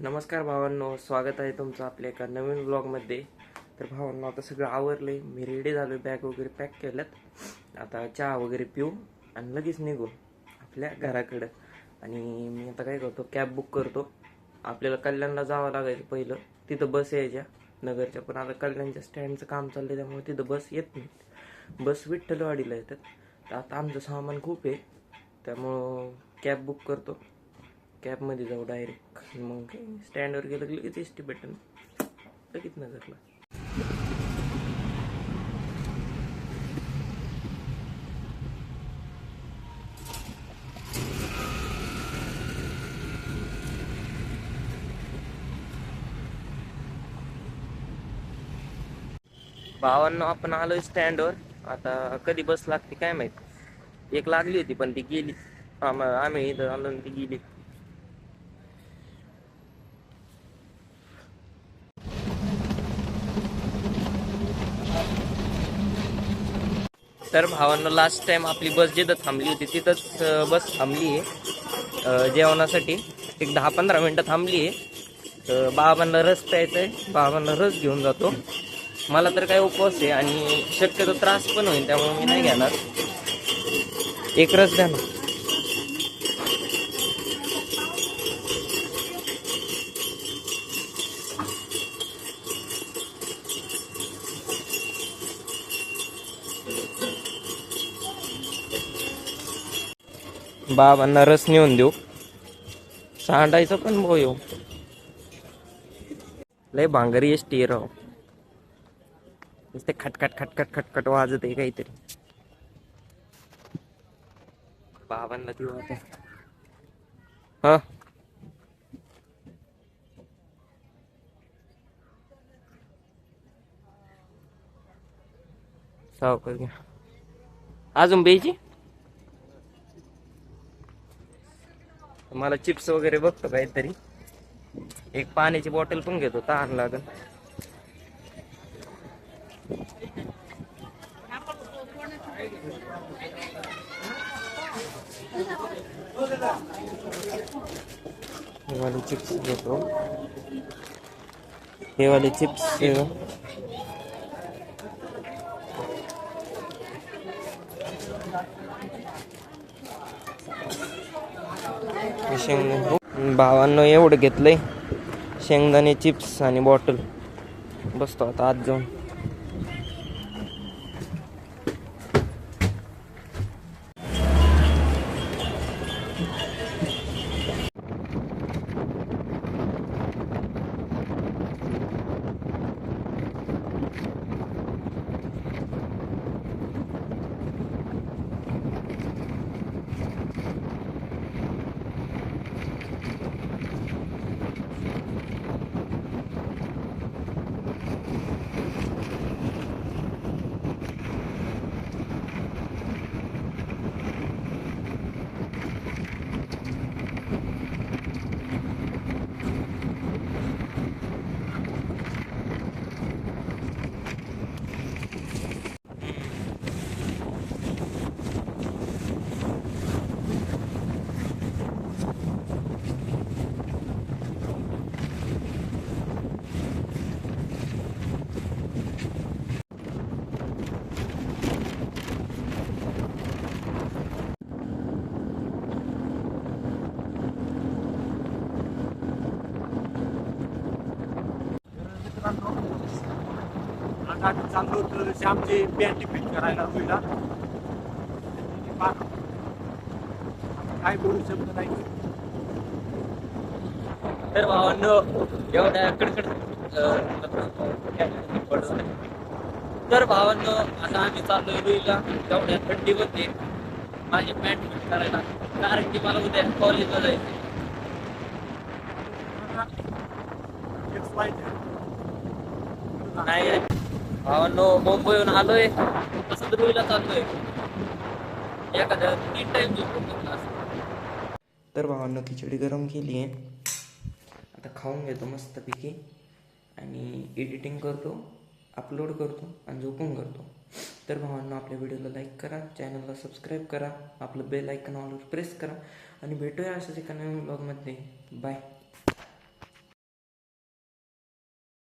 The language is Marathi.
नमस्कार भावांनो, स्वागत आहे तुमचं आपल्या एका नवीन ब्लॉगमध्ये. तर भावांनो, आता सगळं आवरलंय, मी रेडी झालो, बॅग वगैरे पॅक केल्यात. आता चहा वगैरे पिऊ आणि लगेच निघू आपल्या घराकडं. आणि मी आता काय करतो, कॅब बुक करतो. आपल्याला कल्याणला जावं लागायचं पहिलं, तिथं बस यायच्या नगरच्या, पण आता कल्याणच्या स्टँडचं काम चाललंय त्यामुळे तिथं बस येत नाही. बस विठ्ठलवाडीला येतात. तर आता आमचं सामान खूप आहे त्यामुळं कॅब बुक करतो. कॅबमध्ये जाऊ डायरेक्ट, मग काय स्टँडवर गेलं की लगेच एस टी भेटेल, लगेच नगरला. भावांनो, आपण आलोय स्टँडवर. आता कधी बस लागते काय माहित. एक लागली होती पण ती गेली. आम्ही इथं आलो ती गेली. तर भावांनो, लास्ट टाइम आपली बस जिथं थांबली होती तिथंच बस थांबली आहे जेवणासाठी. एक 10-15 मिनटं थांबली आहे. बाबांना रस प्यायचा आहे, बाबांना रस घेऊन जातो. मला तर काय उपवास आहे आणि शक्यतो त्रास पण होईल त्यामुळे मी नाही घेणार. एक रस द्या ना. बाबांना रस नेऊन देऊ. सांडायचं पण भाऊ येऊ लय भांगरी एसटी राव. नुसते खटखट खटखट खटखट वाजत आहे काहीतरी. बाबांना देऊ आता. हा, सावकार घ्या. अजून बेची मला चिप्स वगैरे बघतो काहीतरी. एक पाण्याची बॉटल पण घेतो, तहान लागल. हे वाले चिप्स घेतो. हे वाले चिप्स शेंगदाणे. भावांनो, एवढं घेतलंय शेंगदाणे, चिप्स आणि बॉटल. बसतो आता आत जाऊन. चाललो तर श्यामची पॅन्टी फिट करायला होईल. काय बोलू शकत नाही. तर भावांनो, एवढ्या कडकड तर भावांनो, आता आम्ही चाललोय रुईला. तेवढ्या थंडीमध्ये माझी पॅन्ट फिट करायला, कारण की मला उद्या कॉलेजला जायचं. नाही भावांनो, मुंबईहून आलोय, तसंच रुईला चाललोय. एखाद्या 3 टाइम झोपून. तर भावांनो, खिचडी गरम केली आहे, आता खाऊन घेतो मस्तपैकी आणि एडिटिंग करतो, अपलोड करतो आणि झोपून करतो. तर भावांनो, आपल्या व्हिडिओला लाईक करा, चॅनलला सबस्क्राईब करा, आपलं बेल आयकॉन ऑलवर प्रेस करा आणि भेटूया अशाच एका नवीन ब्लॉगमध्ये. बाय.